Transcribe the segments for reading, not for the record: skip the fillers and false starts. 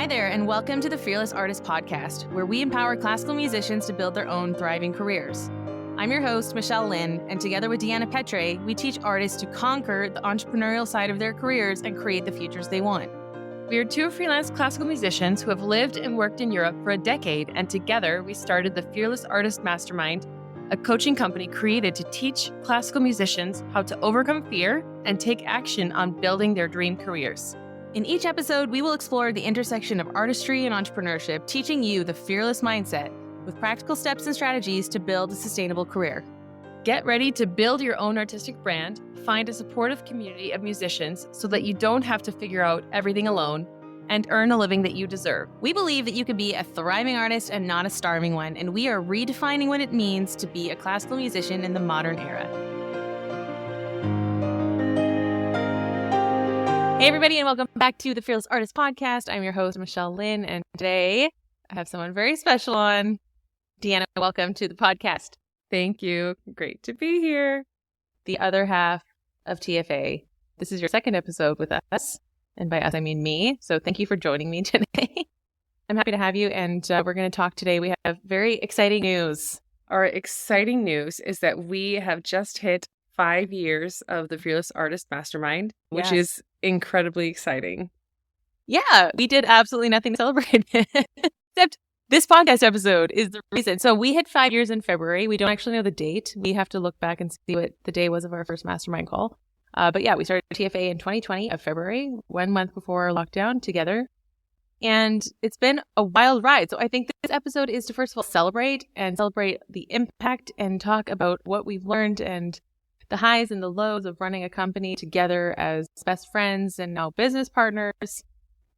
there, and welcome to the Fearless Artist Podcast, where we empower classical musicians to build their own thriving careers. I'm your host, Michelle Lynn, and together with Deanna Petre, we teach artists to conquer the entrepreneurial side of their careers and create the futures they want. We are two freelance classical musicians who have lived and worked in Europe for a decade, and together we started the Fearless Artist Mastermind, a coaching company created to teach classical musicians how to overcome fear and take action on building their dream careers. In each episode, we will explore the intersection of artistry and entrepreneurship, teaching you the fearless mindset with practical steps and strategies to build a sustainable career. Get ready to build your own artistic brand, find a supportive community of musicians so that you don't have to figure out everything alone, and earn a living that you deserve. We believe that you can be a thriving artist and not a starving one, and we are redefining what it means to be a classical musician in the modern era. Hey everybody, and welcome back to the Fearless Artist Podcast. I'm your host, Michelle Lynn, and today I have someone very special on. Deanna, welcome to the podcast. Thank you. Great to be here. The other half of TFA. This is your second episode with us, and by us I mean me, so thank you for joining me today. I'm happy to have you, and we're going to talk today. We have very exciting news. Our exciting news is that we have just hit 5 years of the Fearless Artist Mastermind, which is incredibly exciting. Yeah, we did absolutely nothing to celebrate except this podcast episode is the reason. So we hit 5 years in February. We don't actually know the date. We have to look back and see what the day was of our first mastermind call. But yeah, we started TFA in 2020 of February, 1 month before lockdown together. And it's been a wild ride. So I think this episode is to first of all celebrate the impact and talk about what we've learned and the highs and the lows of running a company together as best friends and now business partners.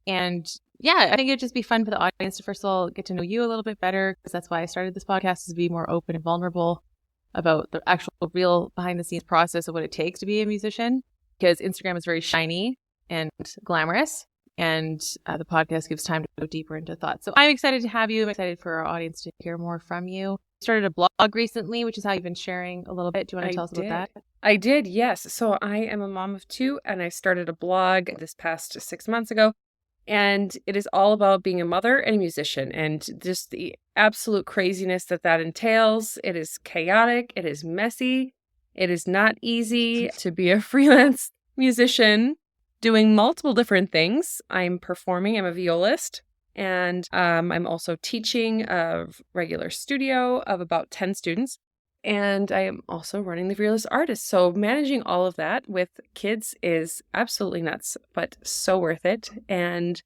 And yeah, I think it'd just be fun for the audience to first of all get to know you a little bit better, because that's why I started this podcast, is to be more open and vulnerable about the actual real behind the scenes process of what it takes to be a musician, because Instagram is very shiny and glamorous, and the podcast gives time to go deeper into thoughts. So I'm excited to have you. I'm excited for our audience to hear more from you. Started a blog recently, which is how you've been sharing a little bit. Do you want to tell us about that? I did, yes. So I am a mom of two, and I started a blog this past 6 months ago. And it is all about being a mother and a musician and just the absolute craziness that entails. It is chaotic. It is messy. It is not easy to be a freelance musician doing multiple different things. I'm performing. I'm a violist. And I'm also teaching a regular studio of about 10 students. And I am also running the Fearless Artist. So managing all of that with kids is absolutely nuts, but so worth it. And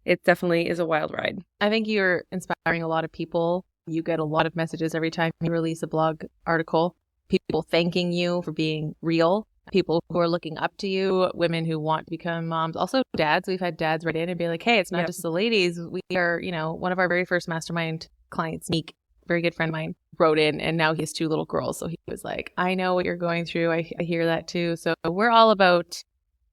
it definitely is a wild ride. I think you're inspiring a lot of people. You get a lot of messages every time you release a blog article. People thanking you for being real. People who are looking up to you, women who want to become moms, also dads. We've had dads write in and be like, hey, it's not just the ladies. We are, one of our very first mastermind clients, Meek, very good friend of mine, wrote in, and now he has 2 little girls. So he was like, I know what you're going through. I hear that too. So we're all about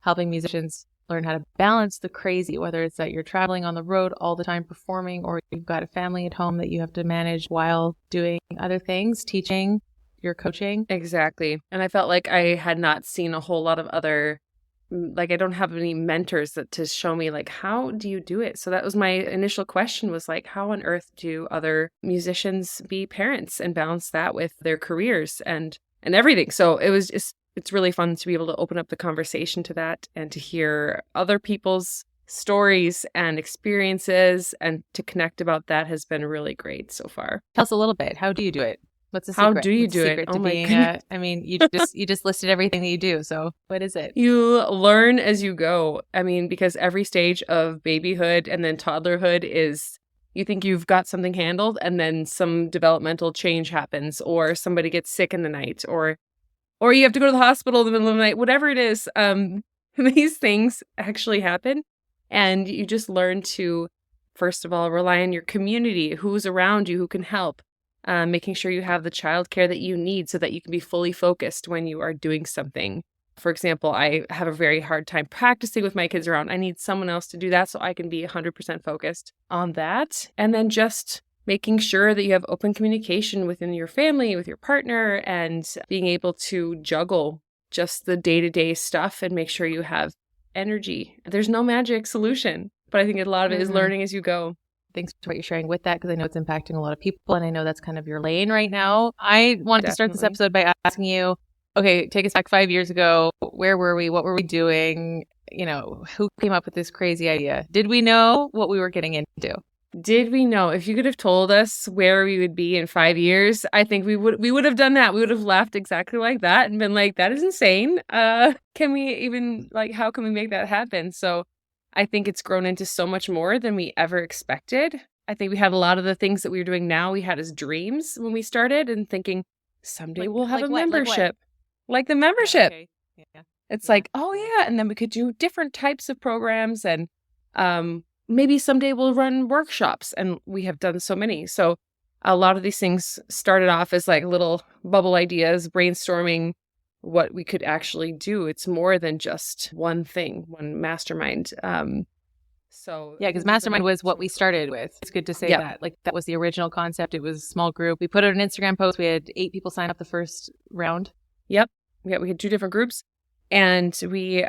helping musicians learn how to balance the crazy, whether it's that you're traveling on the road all the time performing, or you've got a family at home that you have to manage while doing other things, teaching, you're coaching. Exactly. And I felt like I had not seen a whole lot of other, I don't have any mentors to show me, how do you do it? So that was my initial question, was how on earth do other musicians be parents and balance that with their careers and everything? So it's really fun to be able to open up the conversation to that and to hear other people's stories and experiences, and to connect about that has been really great so far. Tell us a little bit. How do you do it? What's the secret? How do you do it? Oh my goodness. You just listed everything that you do. So what is it? You learn as you go. Because every stage of babyhood and then toddlerhood is, you think you've got something handled, and then some developmental change happens, or somebody gets sick in the night, or you have to go to the hospital in the middle of the night, whatever it is. These things actually happen. And you just learn to, first of all, rely on your community, who's around you, who can help. Making sure you have the childcare that you need so that you can be fully focused when you are doing something. For example, I have a very hard time practicing with my kids around. I need someone else to do that so I can be 100% focused on that. And then just making sure that you have open communication within your family, with your partner, and being able to juggle just the day-to-day stuff and make sure you have energy. There's no magic solution. but I think a lot of it is learning as you go. Thanks for what you're sharing with that, because I know it's impacting a lot of people, and I know that's kind of your lane right now. I wanted to start this episode by asking you, okay, take us back 5 years ago. Where were we? What were we doing? You know, who came up with this crazy idea? Did we know what we were getting into? Did we know? If you could have told us where we would be in 5 years, I think we would have done that. We would have laughed exactly like that and been like, that is insane. Can we even, like, how can we make that happen? So I think it's grown into so much more than we ever expected. I think we had a lot of the things that we were doing now, we had as dreams when we started, and thinking someday we'll have a membership. Like the membership. Okay. Yeah. It's like, oh yeah. And then we could do different types of programs, and maybe someday we'll run workshops, and we have done so many. So a lot of these things started off as like little bubble ideas, brainstorming what we could actually do. It's more than just one thing, one mastermind. So yeah, because mastermind was what we started with. It's good to say that. Like, that was the original concept. It was a small group. We put out an Instagram post. We had 8 people sign up the first round. Yep. Yeah, we had 2 different groups. And we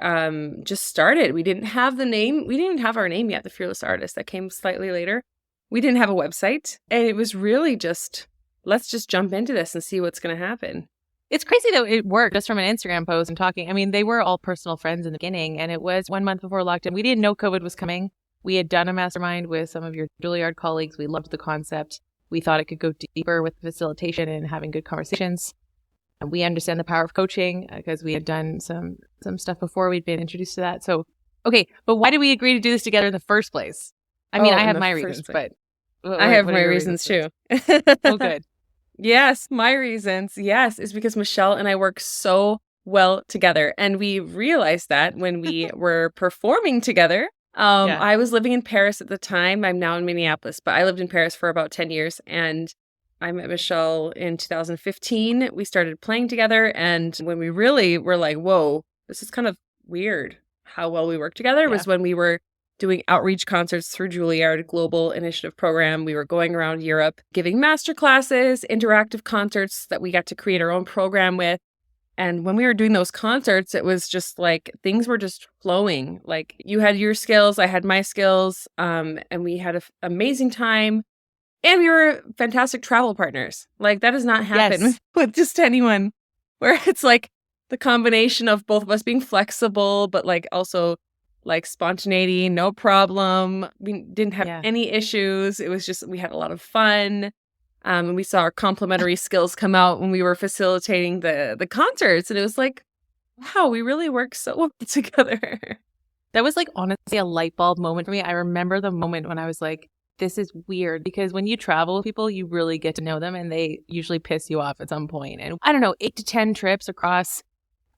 just started. We didn't have the name. We didn't even have our name yet, the Fearless Artist. That came slightly later. We didn't have a website. And it was really just, let's just jump into this and see what's going to happen. It's crazy that it worked just from an Instagram post and talking. I mean, they were all personal friends in the beginning, and it was 1 month before lockdown. We didn't know COVID was coming. We had done a mastermind with some of your Juilliard colleagues. We loved the concept. We thought it could go deeper with facilitation and having good conversations. And we understand the power of coaching because we had done some stuff before. We'd been introduced to that. So, okay, but why did we agree to do this together in the first place? I mean, I have my reasons, but I have my reasons too. Oh, good. Yes, my reasons, yes, is because Michelle and I work so well together. And we realized that when we were performing together. I was living in Paris at the time. I'm now in Minneapolis, but I lived in Paris for about 10 years. And I met Michelle in 2015. We started playing together. And when we really were like, whoa, this is kind of weird how well we work together was when we were doing outreach concerts through Juilliard Global Initiative Program. We were going around Europe, giving master classes, interactive concerts that we got to create our own program with. And when we were doing those concerts, it was just like things were just flowing. Like, you had your skills, I had my skills, and we had an amazing time. And we were fantastic travel partners. Like, that does not happen with just anyone, where it's like the combination of both of us being flexible, but like also like spontaneity, no problem. We didn't have any issues. It was just, we had a lot of fun. And we saw our complementary skills come out when we were facilitating the concerts. And it was like, wow, we really work so well together. That was like honestly a light bulb moment for me. I remember the moment when I was like, this is weird, because when you travel with people, you really get to know them, and they usually piss you off at some point. And I don't know, 8 to 10 trips across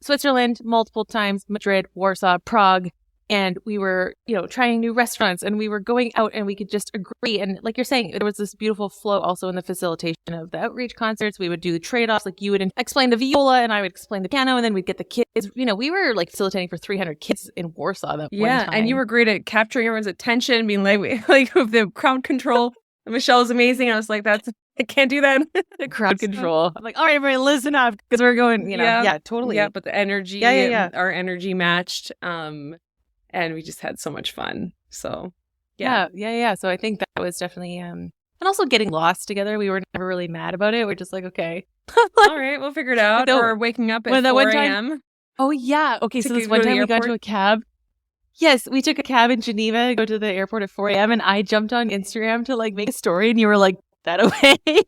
Switzerland, multiple times, Madrid, Warsaw, Prague. And we were, trying new restaurants, and we were going out, and we could just agree. And like you're saying, there was this beautiful flow also in the facilitation of the outreach concerts. We would do the trade-offs. Like, you would explain the viola and I would explain the piano, and then we'd get the kids. We were like facilitating for 300 kids in Warsaw that one time. And you were great at capturing everyone's attention, being like with the crowd control. And Michelle was amazing. I was like, I can't do that. The crowd control. I'm like, all right, everybody, listen up, because we're going, totally. Yeah, but the energy, our energy matched. And we just had so much fun. So, yeah. So I think that was definitely, and also getting lost together. We were never really mad about it. We're just like, okay. All right, we'll figure it out. Or waking up at 4 a.m. Oh, yeah. Okay, so this one time we got into a cab. Yes, we took a cab in Geneva to go to the airport at 4 a.m. And I jumped on Instagram to like make a story, and you were like, that away.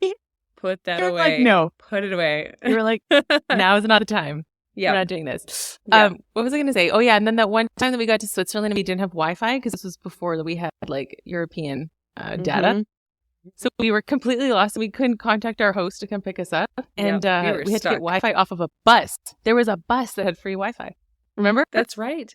Put that You're away. Like, no. Put it away. You were like, now is not the time. Yeah, we're not doing this. What was I going to say? Oh, yeah. And then that one time that we got to Switzerland and we didn't have Wi-Fi, because this was before that we had like European data. So we were completely lost, and we couldn't contact our host to come pick us up. And we had to get Wi-Fi off of a bus. There was a bus that had free Wi-Fi. Remember? That's right.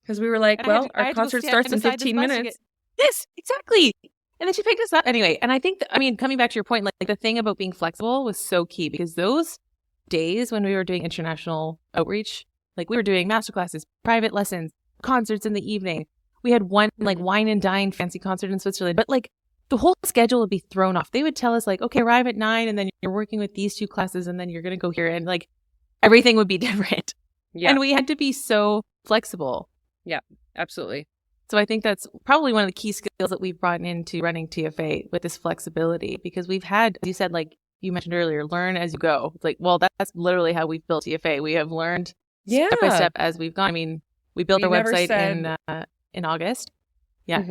Because we were like, our concert starts in 15 minutes. Yes, exactly. And then she picked us up. Anyway, and I think, coming back to your point, like the thing about being flexible was so key, because those days when we were doing international outreach, like we were doing masterclasses, private lessons, concerts in the evening. We had one like wine and dine fancy concert in Switzerland, but like the whole schedule would be thrown off. They would tell us like, okay, arrive at 9 and then you're working with these 2 classes and then you're going to go here, and like everything would be different. Yeah. And we had to be so flexible. Yeah, absolutely. So I think that's probably one of the key skills that we've brought into running TFA with this flexibility, because we've had, as you said, like you mentioned earlier, learn as you go. It's like, well, that's literally how we've built TFA. We have learned step by Yeah. step as we've gone. I mean, we built We our never website said, in August. Yeah.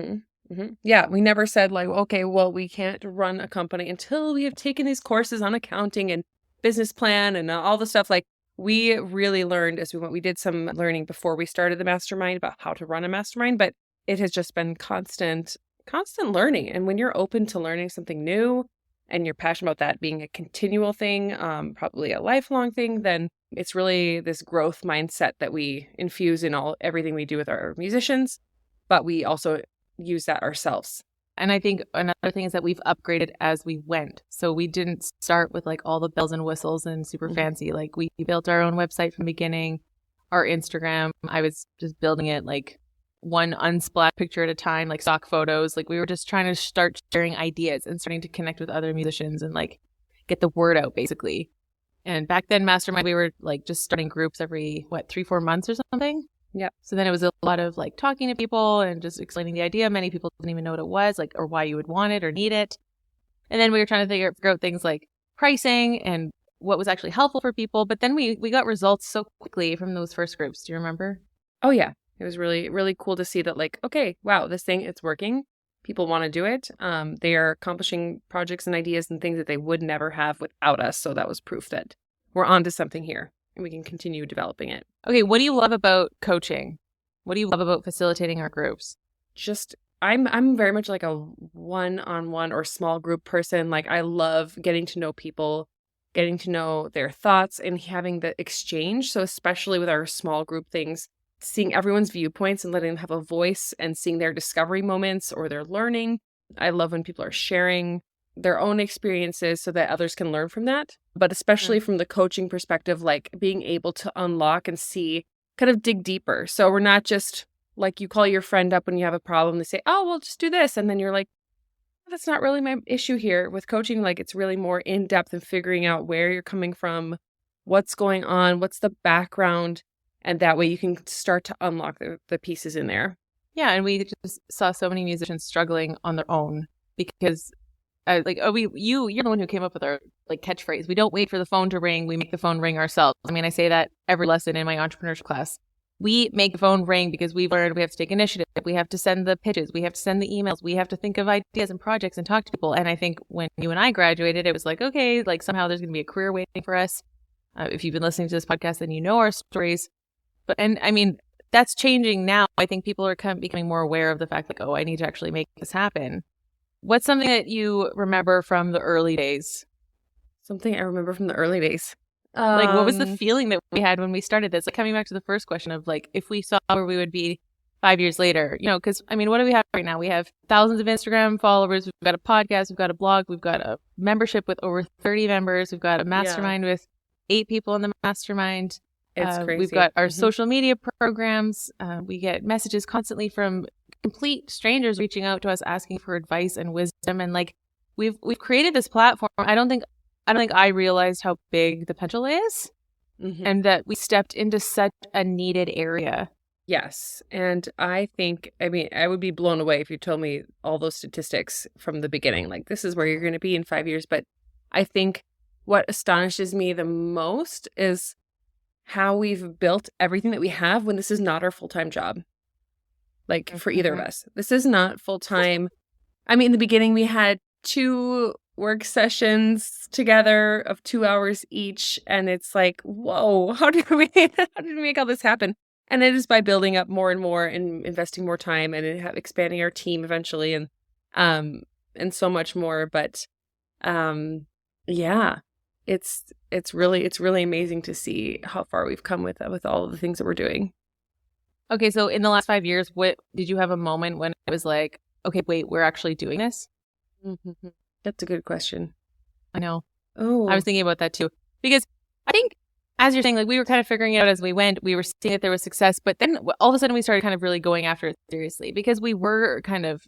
Yeah, we never said like, okay, well, we can't run a company until we have taken these courses on accounting and business plan and all the stuff. Like, we really learned as we went. We did some learning before we started the mastermind about how to run a mastermind, but it has just been constant learning. And when you're open to learning something new and you're passionate about that being a continual thing, probably a lifelong thing, then it's really this growth mindset that we infuse in everything we do with our musicians, but we also use that ourselves. And I think another thing is that we've upgraded as we went. So we didn't start with like all the bells and whistles and super fancy. Like, we built our own website from the beginning, our Instagram. I was just building it like one unsplash picture at a time, like stock photos. Like, we were just trying to start sharing ideas and starting to connect with other musicians and like get the word out, basically. And back then, Mastermind, we were like just starting groups every, 3-4 months or something. Yeah. So then it was a lot of like talking to people and just explaining the idea. Many people didn't even know what it was, like, or why you would want it or need it. And then we were trying to figure out things like pricing and what was actually helpful for people. But then we got results so quickly from those first groups. Do you remember? Oh, yeah. It was really, really cool to see that, like, okay, wow, this thing, it's working. People want to do it. They are accomplishing projects and ideas and things that they would never have without us. So that was proof that we're onto something here and we can continue developing it. Okay, what do you love about coaching? What do you love about facilitating our groups? Just, I'm very much like a one-on-one or small group person. Like, I love getting to know people, getting to know their thoughts and having the exchange. So especially with our small group things, seeing everyone's viewpoints and letting them have a voice and seeing their discovery moments or their learning. I love when people are sharing their own experiences so that others can learn from that. But especially from the coaching perspective, like being able to unlock and see, kind of dig deeper. So we're not just like, you call your friend up when you have a problem, they say, oh, well, just do this. And then you're like, that's not really my issue here. With coaching, like, it's really more in depth and figuring out where you're coming from, what's going on, what's the background. And that way you can start to unlock the pieces in there. Yeah. And we just saw so many musicians struggling on their own because you're the one who came up with our like catchphrase. We don't wait for the phone to ring. We make the phone ring ourselves. I mean, I say that every lesson in my entrepreneurship class. We make the phone ring because we've learned we have to take initiative. We have to send the pitches. We have to send the emails. We have to think of ideas and projects and talk to people. And I think when you and I graduated, it was like, okay, like somehow there's going to be a career waiting for us. If you've been listening to this podcast, then you know our stories. And I mean, that's changing now. I think people are becoming more aware of the fact like, oh, I need to actually make this happen. What's something that you remember from the early days? Something I remember from the early days. Like, what was the feeling that we had when we started this? Like, coming back to the first question of like, if we saw where we would be 5 years later, because I mean, what do we have right now? We have thousands of Instagram followers. We've got a podcast. We've got a blog. We've got a membership with over 30 members. We've got a mastermind with 8 people in the mastermind. It's crazy. We've got our social media programs. We get messages constantly from complete strangers reaching out to us asking for advice and wisdom. And like, we've created this platform. I don't think I realized how big the potential is, and that we stepped into such a needed area. Yes. And I think, I mean, I would be blown away if you told me all those statistics from the beginning. Like, this is where you're going to be in 5 years. But I think what astonishes me the most is how we've built everything that we have when this is not our full-time job. Like, for either of us, this is not full-time. I mean, in the beginning, we had 2 work sessions together of 2 hours each. And it's like, whoa, how did we make all this happen? And it is by building up more and more and investing more time and expanding our team eventually and so much more. But yeah, it's really amazing to see how far we've come with all of the things that we're doing. Okay, so in the last 5 years, what did you have a moment when it was like, okay, wait, we're actually doing this? That's a good question. I know. Oh, I was thinking about that too. Because I think, as you're saying, like, we were kind of figuring it out as we went. We were seeing that there was success, but then all of a sudden we started kind of really going after it seriously because we were kind of,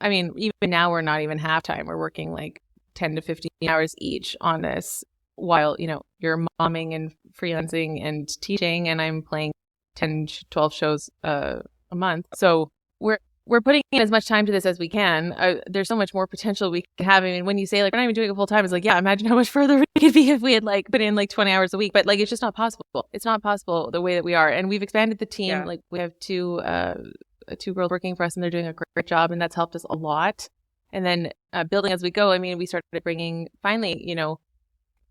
I mean, even now we're not even half-time. We're working like 10 to 15 hours each on this while, you're momming and freelancing and teaching, and I'm playing 10, 12 shows a month. So we're we're putting in as much time to this as we can. There's so much more potential we can have. I mean, when you say like we're not even doing it full time, it's like, yeah, imagine how much further we could be if we had like put in like 20 hours a week. But like, it's just not possible. It's not possible the way that we are. And we've expanded the team. Yeah. Like we have two girls working for us, and they're doing a great job, and that's helped us a lot. And then building as we go. I mean, we started bringing finally,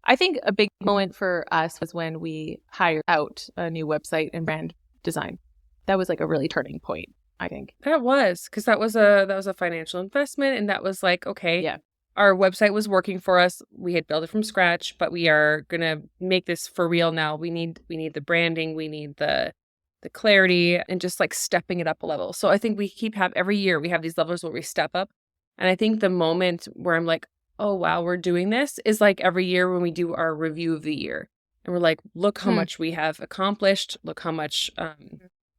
I think a big moment for us was when we hired out a new website and brand design. That was like a really turning point, I think. That was, because that was a financial investment, and that was like, okay, Yeah. Our website was working for us. We had built it from scratch, but we are gonna make this for real now. We need the branding, we need the clarity, and just like stepping it up a level. So I think we every year we have these levels where we step up. And I think the moment where I'm like, oh, wow, we're doing this is like every year when we do our review of the year. And we're like, look how much we have accomplished. Look how much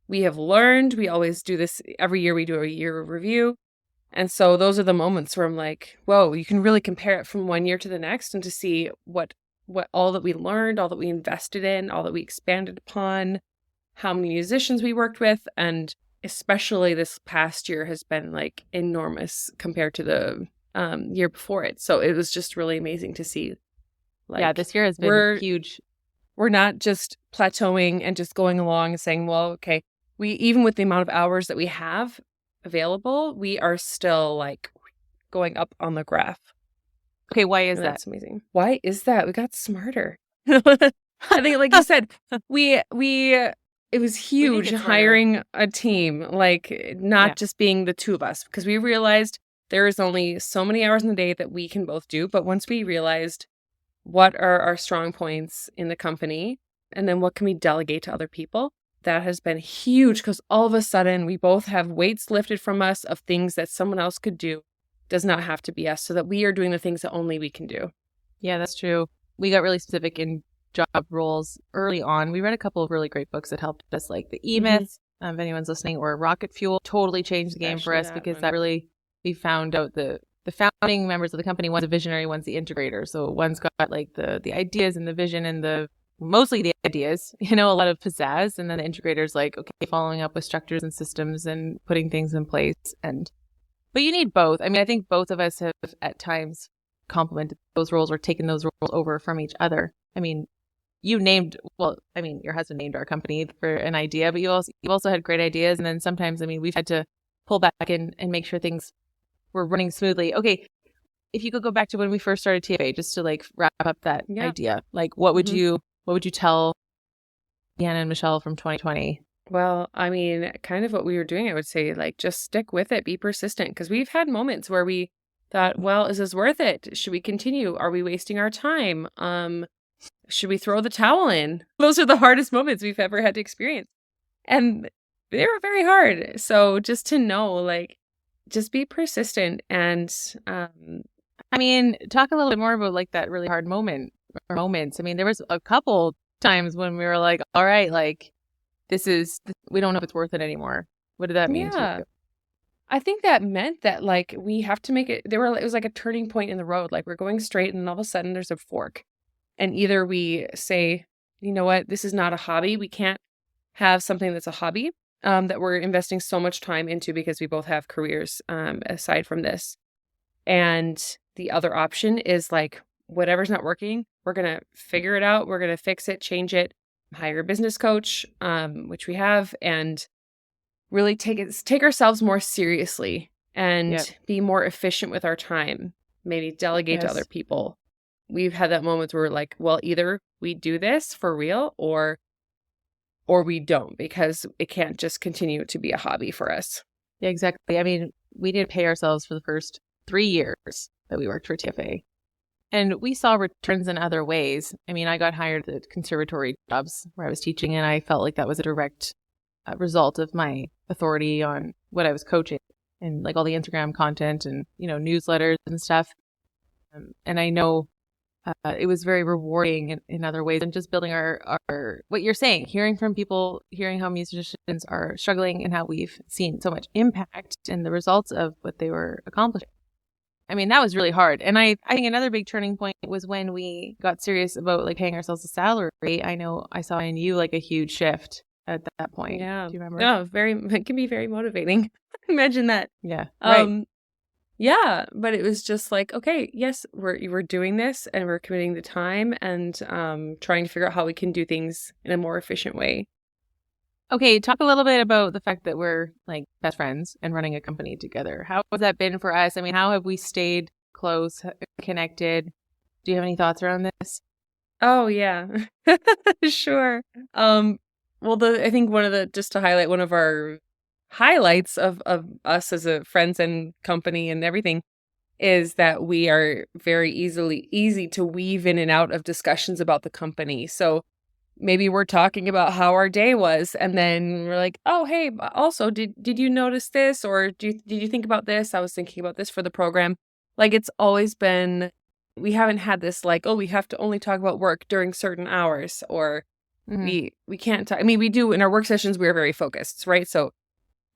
we have learned. We always do this every year. We do a year review. And so those are the moments where I'm like, whoa, you can really compare it from one year to the next and to see what all that we learned, all that we invested in, all that we expanded upon, how many musicians we worked with. And especially this past year has been like enormous compared to the year before it. So it was just really amazing to see. Like, yeah, this year has been huge. We're not just plateauing and just going along and saying, well, okay, even with the amount of hours that we have available, we are still like going up on the graph. Okay, why is that? That's amazing. Why is that? We got smarter. I think, like you said, it was huge hiring a team, like not just being the two of us, because we realized there is only so many hours in the day that we can both do. But once we realized what are our strong points in the company, and then what can we delegate to other people, that has been huge, because all of a sudden we both have weights lifted from us of things that someone else could do. Does not have to be us, so that we are doing the things that only we can do. Yeah, that's true. We got really specific in job roles early on. We read a couple of really great books that helped us, like The E-Myth, if anyone's listening, or Rocket Fuel. Totally changed the game for us, because that really, we found out the founding members of the company, one's a visionary, one's the integrator. So one's got like the ideas and the vision and mostly the ideas, a lot of pizzazz. And then the integrator's like, okay, following up with structures and systems and putting things in place. But you need both. I mean, I think both of us have at times complemented those roles or taken those roles over from each other. I mean, your husband named our company for an idea, but you also had great ideas. And then sometimes, I mean, we've had to pull back and make sure things were running smoothly. Okay, if you could go back to when we first started TFA, just to like wrap up that idea, like what would you tell Deanna and Michelle from 2020? Well, I mean, kind of what we were doing, I would say, like, just stick with it, be persistent, because we've had moments where we thought, well, is this worth it? Should we continue? Are we wasting our time? Should we throw the towel in? Those are the hardest moments we've ever had to experience. And they were very hard. So just to know, like, just be persistent. And I mean, talk a little bit more about like that really hard moments. I mean, there was a couple times when we were like, all right, like, we don't know if it's worth it anymore. What did that mean to you? I think that meant that like we have to make it. It was like a turning point in the road. Like we're going straight, and then all of a sudden there's a fork, and either we say, you know what, this is not a hobby. We can't have something that's a hobby that we're investing so much time into because we both have careers aside from this. And the other option is like whatever's not working, we're gonna figure it out. We're gonna fix it, change it. Hire a business coach, which we have, and really take ourselves more seriously and be more efficient with our time. Maybe delegate to other people. We've had that moment where we're like, well, either we do this for real or we don't, because it can't just continue to be a hobby for us. Yeah, exactly. I mean, we did pay ourselves for the first 3 years that we worked for TFA. And we saw returns in other ways. I mean, I got hired at conservatory jobs where I was teaching, and I felt like that was a direct result of my authority on what I was coaching and like all the Instagram content and, newsletters and stuff. And I know it was very rewarding in other ways, and just building our what you're saying, hearing from people, hearing how musicians are struggling and how we've seen so much impact in the results of what they were accomplishing. I mean, that was really hard. And I think another big turning point was when we got serious about like paying ourselves a salary. I know I saw in you like a huge shift at that point. Yeah. Do you remember? No, it can be very motivating. Imagine that. Yeah. Right. Yeah, but it was just like, okay, yes, we're doing this and we're committing the time and trying to figure out how we can do things in a more efficient way. Okay, talk a little bit about the fact that we're like best friends and running a company together. How has that been for us? I mean, how have we stayed close, connected? Do you have any thoughts around this? Oh yeah. Sure. Well, I think one of the just to highlight one of our highlights of us as a friends and company and everything is that we are very easy to weave in and out of discussions about the company. So maybe we're talking about how our day was and then we're like, "Oh, hey, also did you notice this or did you think about this? I was thinking about this for the program." Like it's always been we haven't had this like, "Oh, we have to only talk about work during certain hours," or Hmm. we can't talk. I mean, we do in our work sessions we are very focused, right? So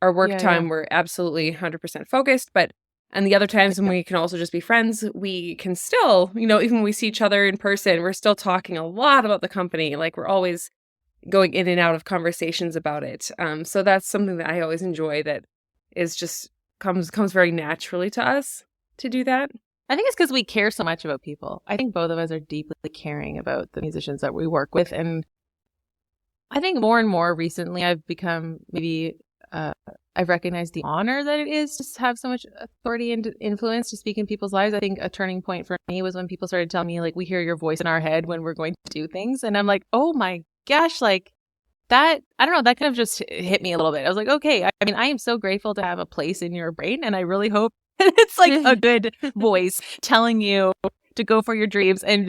our work Yeah, yeah, time, we're absolutely 100% focused, but and the other times when yeah. we can also just be friends, we can still, even when we see each other in person, we're still talking a lot about the company. Like we're always going in and out of conversations about it. So that's something that I always enjoy that is just comes very naturally to us to do that. I think it's because we care so much about people. I think both of us are deeply caring about the musicians that we work with. And I think more and more recently, I've become maybe, I've recognized the honor that it is to have so much authority and influence to speak in people's lives. I think a turning point for me was when people started telling me, like, we hear your voice in our head when we're going to do things. And I'm like, oh my gosh, like, that, I don't know, that kind of just hit me a little bit. I was like, okay, I mean, I am so grateful to have a place in your brain. And I really hope it's like a good voice telling you to go for your dreams and,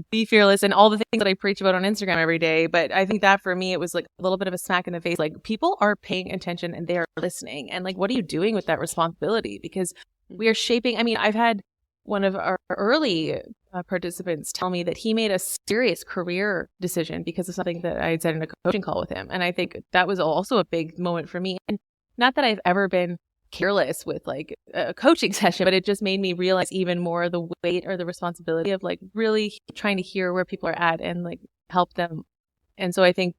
be fearless and all the things that I preach about on Instagram every day. But I think that for me, it was like a little bit of a smack in the face. Like people are paying attention and they are listening. And like, what are you doing with that responsibility? Because we are shaping, I mean, I've had one of our early participants tell me that he made a serious career decision because of something that I had said in a coaching call with him. And I think that was also a big moment for me. And not that I've ever been careless with like a coaching session, but it just made me realize even more the weight or the responsibility of like really trying to hear where people are at and like help them. And so I think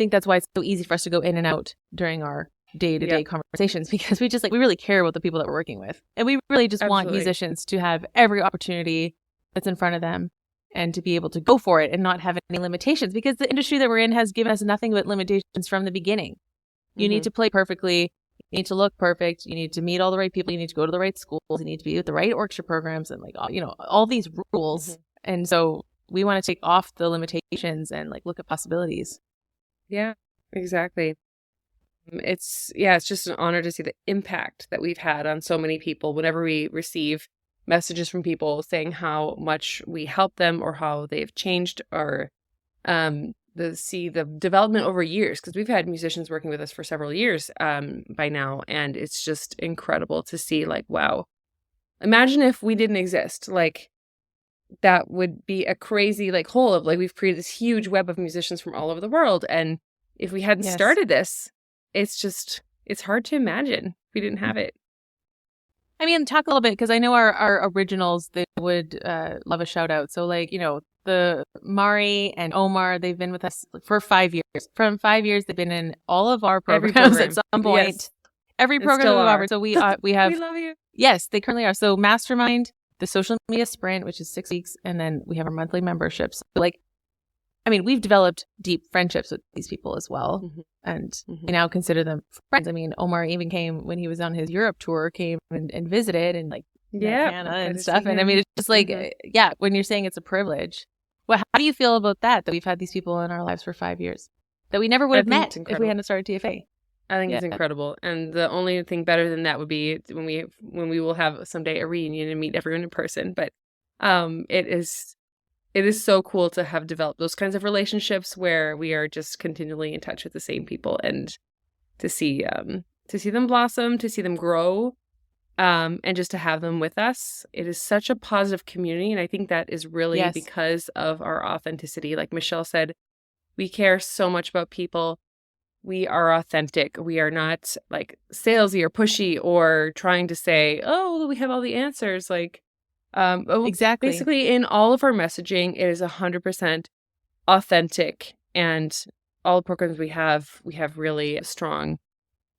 that's why it's so easy for us to go in and out during our day-to-day conversations because we really care about the people that we're working with. And we really just want Absolutely. musicians to have every opportunity that's in front of them and to be able to go for it and not have any limitations because the industry that we're in has given us nothing but limitations from the beginning. You need to play perfectly. You need to look perfect. You need to meet all the right people. You need to go to the right schools. You need to be with the right orchestra programs and like, all these rules. And so we want to take off the limitations and like look at possibilities. Yeah, exactly. It's just an honor to see the impact that we've had on so many people whenever we receive messages from people saying how much we help them or how they've changed or the development over years because we've had musicians working with us for several years by now, and it's just incredible to see like, wow, imagine if we didn't exist. Like that would be a crazy like hole of like we've created this huge web of musicians from all over the world, and if we hadn't Yes. started this, it's hard to imagine if we didn't have it. I mean, talk a little bit because I know our originals, they would love a shout out. So like, the Mari and Omar, they've been with us for 5 years. From 5 years, they've been in all of our Every programs program. at some point. Yes, Every and program still we've are. offered. So we have, We love you. yes, they currently are. So Mastermind, the social media sprint, which is 6 weeks, and then we have our monthly memberships. So like, I mean, we've developed deep friendships with these people as well. And I now consider them friends. I mean, Omar even came when he was on his Europe tour, came and visited and like met Hannah and stuff. And I mean, it's just like, yeah, when you're saying it's a privilege. Well, how do you feel about that we've had these people in our lives for 5 years that we never would have met if we hadn't started TFA? I think it's incredible. And the only thing better than that would be when we will have someday a reunion and meet everyone in person. But it is so cool to have developed those kinds of relationships where we are just continually in touch with the same people and to see them blossom, to see them grow, and just to have them with us. It is such a positive community, and I think that is really because of our authenticity. Like Michelle said, we care so much about people. We are authentic. We are not like salesy or pushy or trying to say, "Oh, we have all the answers." Like Exactly. Basically, in all of our messaging, it is 100% authentic, and all the programs we have really a strong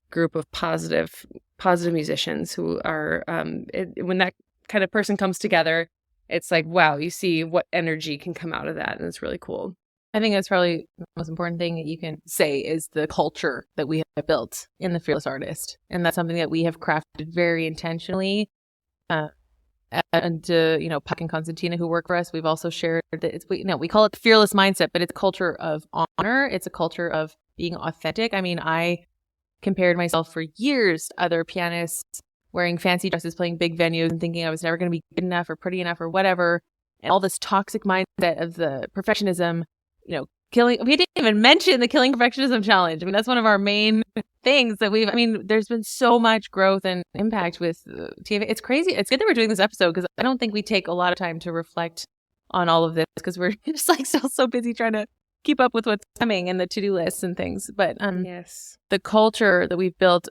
group of positive positive musicians who are, when that kind of person comes together, it's like, wow, you see what energy can come out of that. And it's really cool. I think that's probably the most important thing that you can say is the culture that we have built in the Fearless Artist. And that's something that we have crafted very intentionally. And Puck and Constantina who work for us, we've also shared that we call it the fearless mindset, but it's a culture of honor. It's a culture of being authentic. I mean, I compared myself for years to other pianists wearing fancy dresses, playing big venues and thinking I was never going to be good enough or pretty enough or whatever. And all this toxic mindset of the perfectionism, we didn't even mention the Killing Perfectionism Challenge. I mean, that's one of our main things that there's been so much growth and impact with TFA. It's crazy. It's good that we're doing this episode because I don't think we take a lot of time to reflect on all of this because we're just like still so busy trying to keep up with what's coming and the to-do lists and things. But yes, the culture that we've built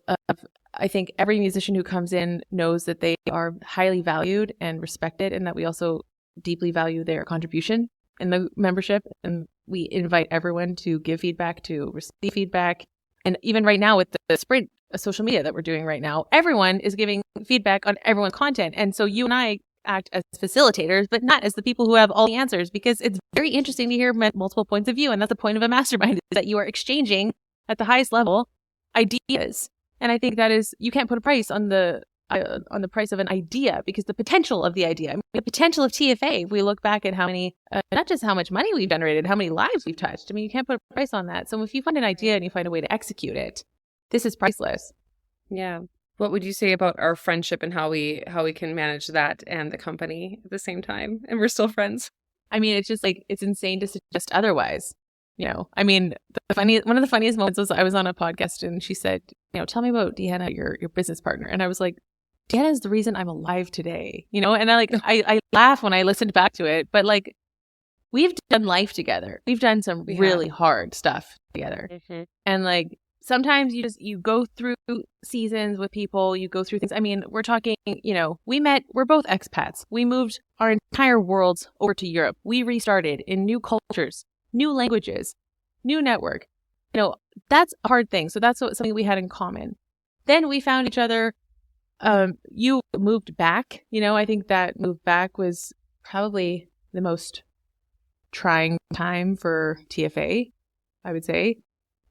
I think every musician who comes in knows that they are highly valued and respected and that we also deeply value their contribution in the membership. And we invite everyone to give feedback, to receive feedback. And even right now with the sprint social media that we're doing right now, everyone is giving feedback on everyone's content. And so you and I act as facilitators, but not as the people who have all the answers, because it's very interesting to hear multiple points of view. And that's the point of a mastermind, is that you are exchanging at the highest level ideas. And I think that is, you can't put a price on the price of an idea, because the potential of the idea, the potential of TFA, if we look back at how many, not just how much money we've generated, how many lives we've touched. I mean, you can't put a price on that. So if you find an idea and you find a way to execute it, this is priceless. Yeah. What would you say about our friendship and how we can manage that and the company at the same time? And we're still friends. I mean, it's just like, it's insane to suggest otherwise. I mean, one of the funniest moments was I was on a podcast and she said, tell me about Deanna, your business partner. And I was like, Deanna is the reason I'm alive today, and I laugh when I listened back to it, but like, we've done life together. We've done some really hard stuff together. Mm-hmm. And like, sometimes you go through seasons with people, you go through things. I mean, we're talking, we're both expats. We moved our entire worlds over to Europe. We restarted in new cultures, new languages, new network. That's a hard thing. So that's something we had in common. Then we found each other. You moved back. I think that move back was probably the most trying time for TFA, I would say.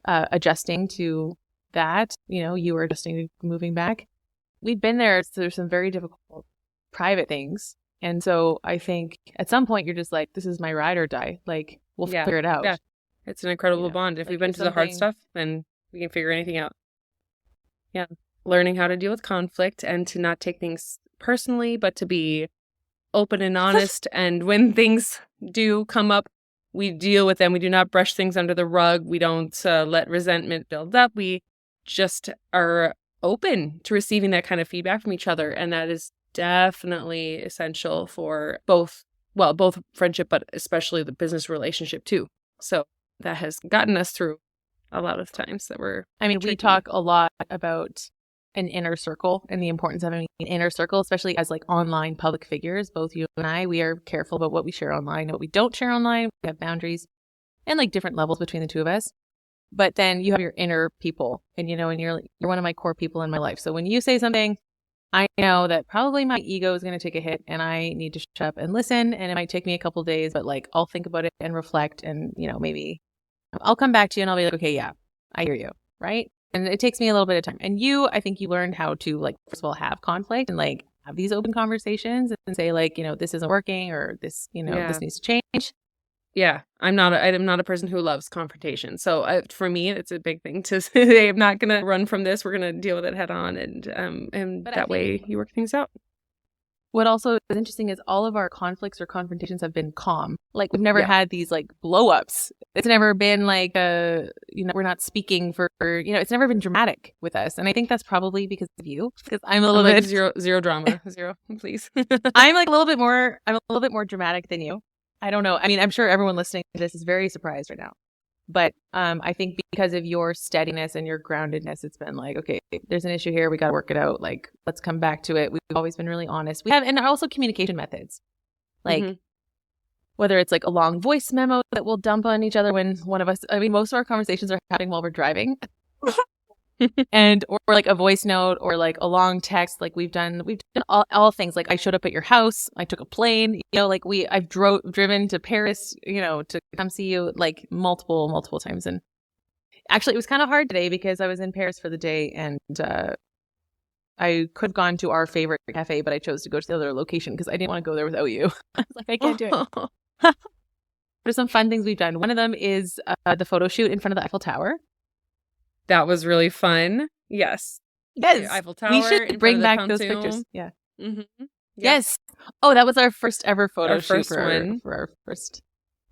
Adjusting to that, you were adjusting to moving back. We'd been there through some very difficult private things. And so I think at some point you're just like, this is my ride or die. Like, we'll figure it out. Yeah. It's an incredible bond. If we've been through the hard stuff, then we can figure anything out. Yeah. Learning how to deal with conflict and to not take things personally, but to be open and honest. And when things do come up, we deal with them. We do not brush things under the rug. We don't let resentment build up. We just are open to receiving that kind of feedback from each other. And that is definitely essential for both friendship, but especially the business relationship too. So that has gotten us through a lot of times that we're we talk a lot about an inner circle and the importance of having an inner circle, especially as like online public figures. Both you and I, we are careful about what we share online and what we don't share online. We have boundaries and like different levels between the two of us. But then you have your inner people, and and you're one of my core people in my life. So when you say something, I know that probably my ego is going to take a hit and I need to shut up and listen. And it might take me a couple of days, but like I'll think about it and reflect, and maybe I'll come back to you and I'll be like, okay, yeah, I hear you. Right. And it takes me a little bit of time. And I think you learned how to like, first of all, have conflict and like have these open conversations and say like, this isn't working, or this, this needs to change. Yeah. I'm not a person who loves confrontation. So for me, it's a big thing to say, I'm not going to run from this. We're going to deal with it head on. And that way you work things out. What also is interesting is all of our conflicts or confrontations have been calm. Like we've never had these like blow ups. It's never been like we're not speaking for, it's never been dramatic with us. And I think that's probably because of you, because I'm a little bit zero drama, zero, please. I'm a little bit more dramatic than you. I don't know. I mean, I'm sure everyone listening to this is very surprised right now. But I think because of your steadiness and your groundedness, it's been like, okay, there's an issue here. We got to work it out. Like, let's come back to it. We've always been really honest. We have, and also communication methods. Like, whether it's like a long voice memo that we'll dump on each other when one of us, most of our conversations are happening while we're driving. and or like a voice note or like a long text. Like we've done all things. Like I showed up at your house, I took a plane, like I've driven to Paris, to come see you like multiple times. And actually it was kind of hard today because I was in Paris for the day, and I could have gone to our favorite cafe, but I chose to go to the other location because I didn't want to go there without you. I was like, I can't do it. There's some fun things we've done. One of them is the photo shoot in front of the Eiffel Tower. That was really fun. Yes. Yes. Eiffel Tower. We should bring back those pictures. Yeah. Mm-hmm. Yep. Yes. Oh, that was our first ever photo shoot for our first.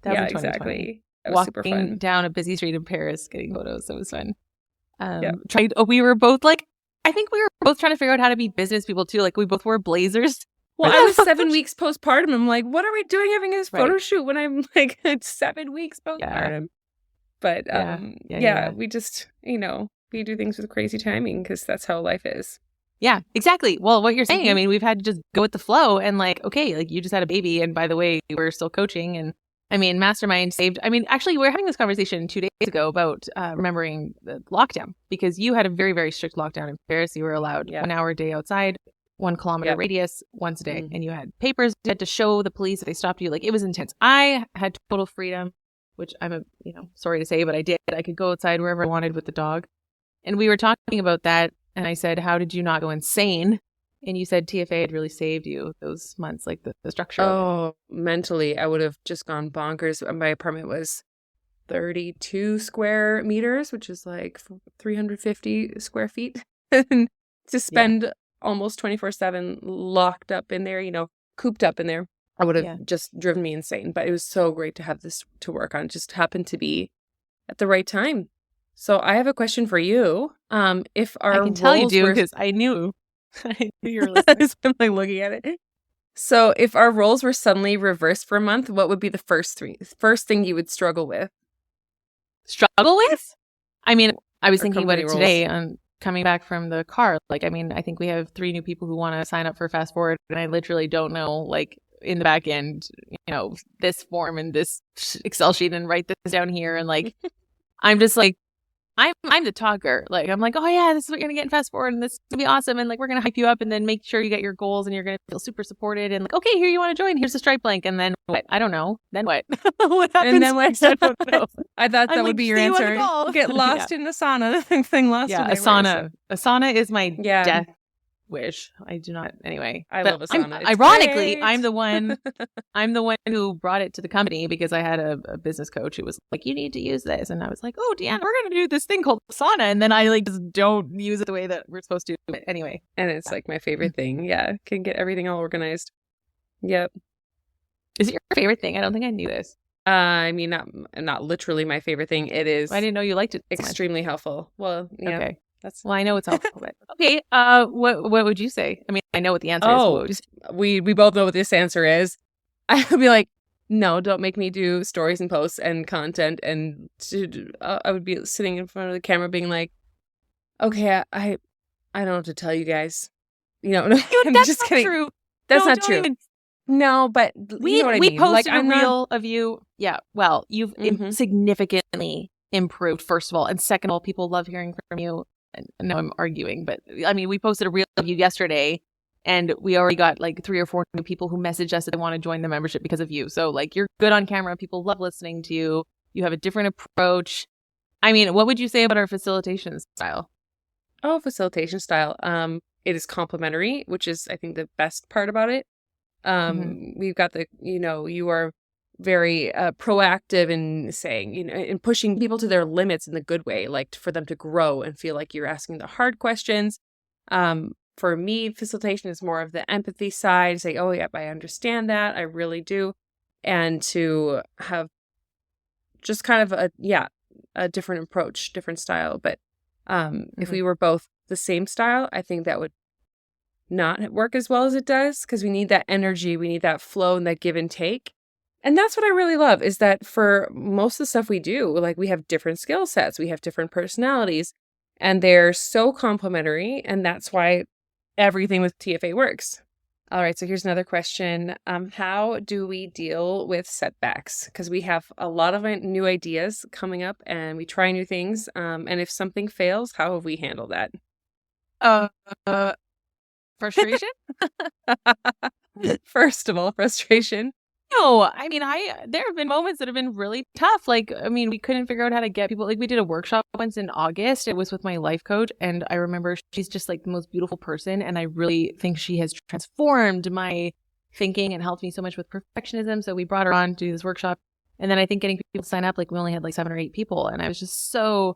Yeah, exactly. That was super Walking fun. down a busy street in Paris, getting photos. That was fun. Yep. We were both like, I think we were both trying to figure out how to be business people too. Like we both wore blazers. Well, I was 7 weeks postpartum. I'm like, what are we doing having this photo shoot when I'm like 7 weeks postpartum? Yeah. But we just, we do things with crazy timing because that's how life is. Yeah, exactly. Well, what you're saying, I mean, we've had to just go with the flow and like, okay, like you just had a baby. And by the way, we're still coaching. And I mean, Mastermind saved. I mean, actually, we were having this conversation 2 days ago about remembering the lockdown because you had a very, very strict lockdown in Paris. You were allowed 1 hour a day outside, 1 kilometer radius once a day. And you had papers you had to show the police if they stopped you. Like it was intense. I had total freedom, which I'm sorry to say, but I did. I could go outside wherever I wanted with the dog. And we were talking about that. And I said, how did you not go insane? And you said TFA had really saved you those months, like the structure. Oh, mentally, I would have just gone bonkers. My apartment was 32 square meters, which is like 350 square feet. And to spend almost 24/7 locked up in there, cooped up in there, I would have just driven me insane. But it was so great to have this to work on. It just happened to be at the right time. So I have a question for you. If our I can tell you do because I knew you were listening. I'm like looking at it. So if our roles were suddenly reversed for a month, what would be the first thing you would struggle with? Struggle with? I mean, I was thinking about it today on coming back from the car. Like, I mean, I think we have 3 new people who want to sign up for Fast Forward, and I literally don't know, like, in the back end, this form and this Excel sheet and write this down here. And like, I'm just like, I'm the talker. Like, I'm like, oh yeah, this is what you're gonna get in Fast Forward, and this is gonna be awesome, and like we're gonna hype you up, and then make sure you get your goals, and you're gonna feel super supported, and like, okay, here you want to join. Here's the Stripe link, and then what? I don't know. Then what? What happens? And then what? I don't know. I thought that I'm would like, be your see you on answer. the call. Get lost in Asana. The thing lost. Yeah, in Asana. Asana is my death wish. I do not. Anyway, I love Asana. Ironically, I'm the one. I'm the one who brought it to the company because I had a business coach who was like, "You need to use this," and I was like, "Oh, Deanna, we're gonna do this thing called Asana," and then I like just don't use it the way that we're supposed to. But anyway, and it's like my favorite thing. Yeah, can get everything all organized. Yep. Is it your favorite thing? I don't think I knew this. I mean, not literally my favorite thing. It is. I didn't know you liked it. Extremely helpful. Well, yeah. Okay. Well, I know it's helpful, but okay. What would you say? I mean, I know what the answer is. We both know what this answer is. I would be like, no, don't make me do stories and posts and content. And I would be sitting in front of the camera, being like, okay, I don't know what to tell you guys. I'm that's just not kidding. True. That's not true. No, but you know what I mean. We posted like, a reel of you. Yeah. Well, you've significantly improved. First of all, and second of all, people love hearing from you. No, I'm arguing, but I mean, we posted a reel of you yesterday, and we already got like 3 or 4 new people who messaged us that they want to join the membership because of you. So like, you're good on camera. People love listening to you. You have a different approach. I mean, what would you say about our facilitation style? Oh, facilitation style. It is complimentary, which is, I think, the best part about it. We've got you are very proactive in saying, in pushing people to their limits in the good way, like for them to grow and feel like you're asking the hard questions. For me, facilitation is more of the empathy side, say, oh, yeah, I understand that. I really do. And to have just kind of a different approach, different style. But if we were both the same style, I think that would not work as well as it does, because we need that energy. We need that flow and that give and take. And that's what I really love, is that for most of the stuff we do, like, we have different skill sets, we have different personalities, and they're so complementary. And that's why everything with TFA works. All right, so here's another question. How do we deal with setbacks? Because we have a lot of new ideas coming up and we try new things. And if something fails, how have we handled that? Uh, frustration? First of all, frustration. No, I mean, there have been moments that have been really tough. Like, I mean, we couldn't figure out how to get people. Like, we did a workshop once in August. It was with my life coach, and I remember she's just like the most beautiful person, and I really think she has transformed my thinking and helped me so much with perfectionism. So we brought her on to do this workshop, and then I think getting people to sign up, like we only had like 7 or 8 people, and I was just so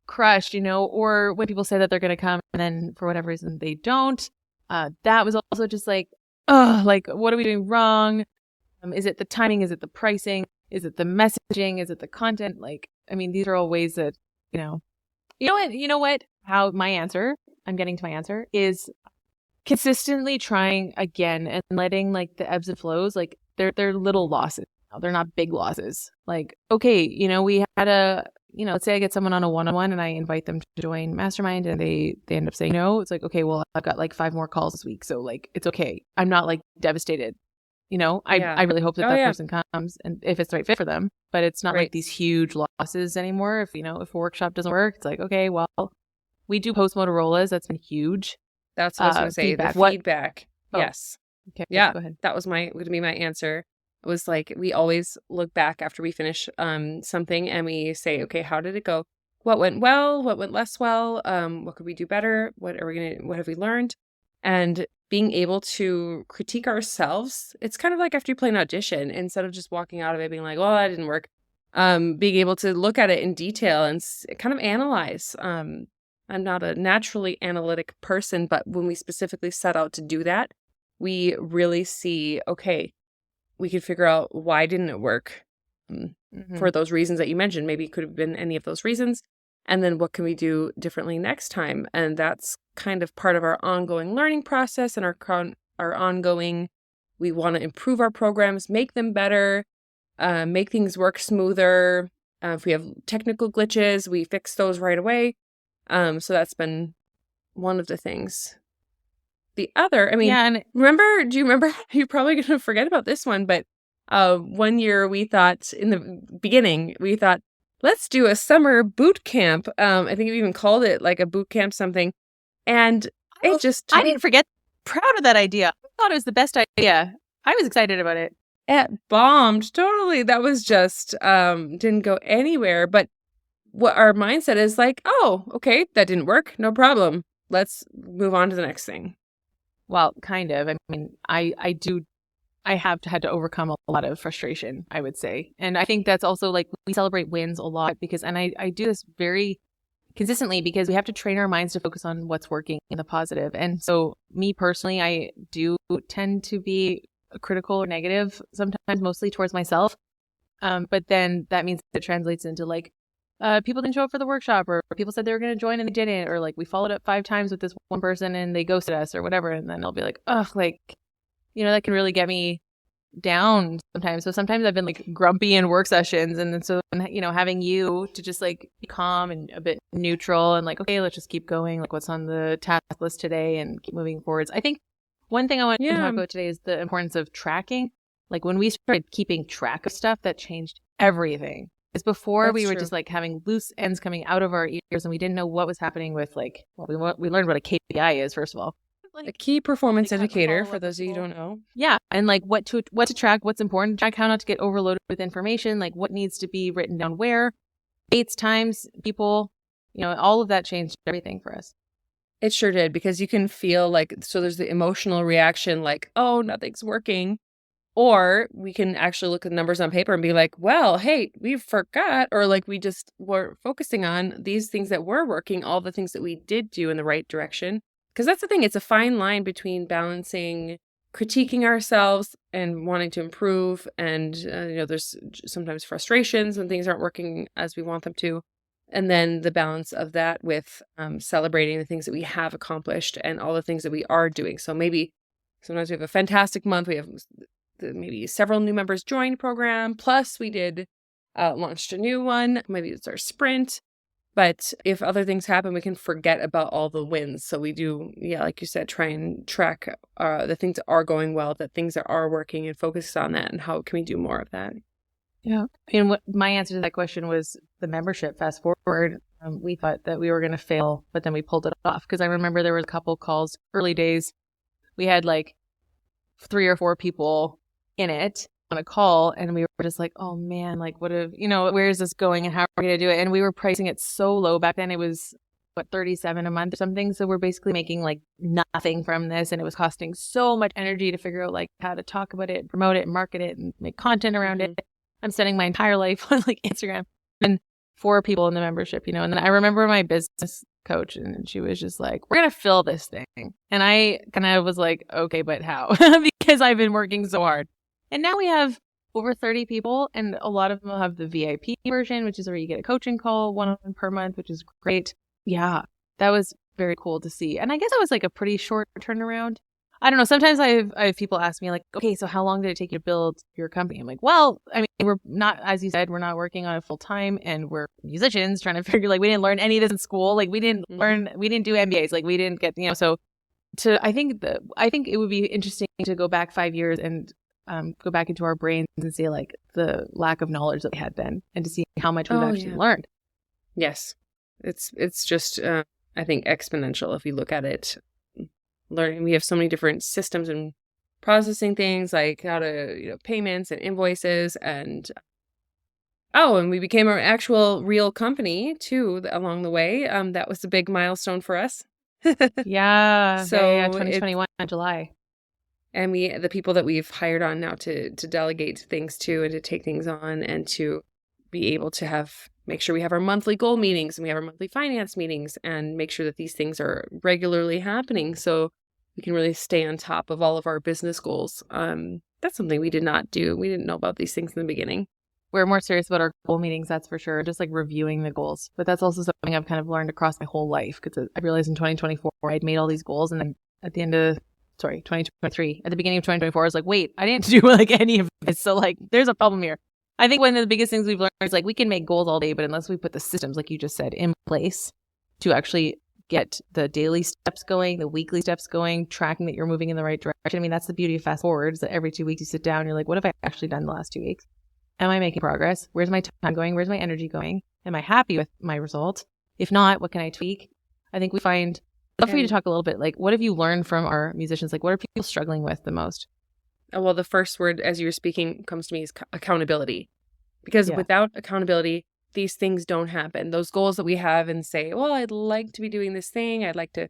crushed, or when people say that they're going to come and then for whatever reason they don't. That was also just like, oh, like what are we doing wrong? Is it the timing? Is it the pricing? Is it the messaging? Is it the content? Like, I mean, these are all ways that, you know what? How I'm getting to my answer is consistently trying again and letting like the ebbs and flows, like they're little losses. They're not big losses. Like, okay, we had let's say I get someone on a one-on-one and I invite them to join Mastermind and they end up saying no. It's like, okay, well, I've got like 5 more calls this week. So like, it's okay. I'm not like devastated. I really hope that person comes and if it's the right fit for them, but it's not like these huge losses anymore. If a workshop doesn't work, it's like, okay, well, we do post Motorola's. That's been huge. That's what I was going to say. Feedback. The feedback. Oh. Yes. Okay. Yeah. Go ahead. That was going to be my answer. It was like, we always look back after we finish something and we say, okay, how did it go? What went well? What went less well? What could we do better? What have we learned? And being able to critique ourselves, it's kind of like after you play an audition, instead of just walking out of it being like, well, that didn't work. Being able to look at it in detail and kind of analyze. I'm not a naturally analytic person, but when we specifically set out to do that, we really see, okay, we could figure out why didn't it work for those reasons that you mentioned. Maybe it could have been any of those reasons. And then what can we do differently next time? And that's kind of part of our ongoing learning process and our ongoing, we want to improve our programs, make them better, make things work smoother. If we have technical glitches, we fix those right away. So that's been one of the things. The other, do you remember, you're probably going to forget about this one, but one year we thought, in the beginning, let's do a summer boot camp. I think we even called it like a boot camp something. And I didn't forget. Proud of that idea. I thought it was the best idea. I was excited about it. It bombed totally. That was just didn't go anywhere. But what our mindset is like, oh, okay, that didn't work. No problem. Let's move on to the next thing. Well, kind of. I mean, I have had to overcome a lot of frustration, I would say. And I think that's also like we celebrate wins a lot and I do this very consistently because we have to train our minds to focus on what's working in the positive. And so me personally, I do tend to be critical or negative sometimes, mostly towards myself. But then that means it translates into like, people didn't show up for the workshop or people said they were going to join and they didn't, or like we followed up 5 times with this one person and they ghosted us or whatever. And then I'll be like, oh, like, that can really get me down sometimes. So sometimes I've been like grumpy in work sessions. And then so, having you to just like be calm and a bit neutral and like, okay, let's just keep going. Like what's on the task list today and keep moving forwards. I think one thing I want to talk about today is the importance of tracking. Like when we started keeping track of stuff, that changed everything. Because before we were just like having loose ends coming out of our ears and we didn't know what was happening with like, well, we learned what a KPI is, first of all. Like, a key performance indicator for those of you who don't know. Yeah. And like what to track, what's important to track, how not to get overloaded with information, like what needs to be written down where, dates, times, people, all of that changed everything for us. It sure did, because you can feel like, so there's the emotional reaction like, oh, nothing's working. Or we can actually look at the numbers on paper and be like, well, hey, we forgot, or like we just were focusing on these things that were working, all the things that we did do in the right direction. Because that's the thing, it's a fine line between balancing critiquing ourselves and wanting to improve. And, there's sometimes frustrations when things aren't working as we want them to. And then the balance of that with celebrating the things that we have accomplished and all the things that we are doing. So maybe sometimes we have a fantastic month. We have maybe several new members join program. Plus we did launched a new one. Maybe it's our sprint. But if other things happen, we can forget about all the wins. So we do, yeah, like you said, try and track the things that are going well, the things that are working, and focus on that, and how can we do more of that. Yeah. And what my answer to that question was the membership. Fast forward, we thought that we were going to fail, but then we pulled it off. Because I remember there were a couple calls early days. We had like 3 or 4 people in it on a call, and we were just like, oh man, like what if, where is this going and how are we going to do it? And we were pricing it so low back then. It was what, 37 a month or something. So we're basically making like nothing from this. And it was costing so much energy to figure out like how to talk about it, promote it, market it, and make content around it. I'm spending my entire life on like Instagram and 4 people in the membership, and then I remember my business coach, and she was just like, we're going to fill this thing. And I kind of was like, okay, but how? Because I've been working so hard. And now we have over 30 people, and a lot of them will have the VIP version, which is where you get a coaching call, 1 per month, which is great. Yeah, that was very cool to see. And I guess it was like a pretty short turnaround. I don't know. Sometimes I have people ask me like, okay, so how long did it take you to build your company? I'm like, well, I mean, we're not, as you said, we're not working on it full time, and we're musicians trying to figure, like, we didn't learn any of this in school. Like we didn't do MBAs. Like we didn't get, so I think it would be interesting to go back 5 years and go back into our brains and see like the lack of knowledge that we had then, and to see how much we've actually learned. Yes. It's just, I think, exponential if you look at it. Learning, we have so many different systems and processing things like how to, payments and invoices, and we became an actual real company too along the way. That was a big milestone for us. Yeah. So 2021 July. And the people that we've hired on now to delegate things to, and to take things on, and to be able to make sure we have our monthly goal meetings, and we have our monthly finance meetings, and make sure that these things are regularly happening, so we can really stay on top of all of our business goals. That's something we did not do. We didn't know about these things in the beginning. We're more serious about our goal meetings, that's for sure. Just like reviewing the goals. But that's also something I've kind of learned across my whole life, because I realized in 2024, I'd made all these goals, and then at the end of 2023, at the beginning of 2024, I was like, wait, I didn't do like any of this. So like, there's a problem here. I think one of the biggest things we've learned is like, we can make goals all day, but unless we put the systems, like you just said, in place to actually get the daily steps going, the weekly steps going, tracking that you're moving in the right direction. I mean, that's the beauty of fast forwards, that every 2 weeks you sit down, you're like, what have I actually done the last 2 weeks? Am I making progress? Where's my time going? Where's my energy going? Am I happy with my result? If not, what can I tweak? I think we find, I'd love for you to talk a little bit, like, what have you learned from our musicians? Like, what are people struggling with the most? Well, the first word as you were speaking comes to me is accountability. Because without accountability, these things don't happen. Those goals that we have and say, well, I'd like to be doing this thing. I'd like to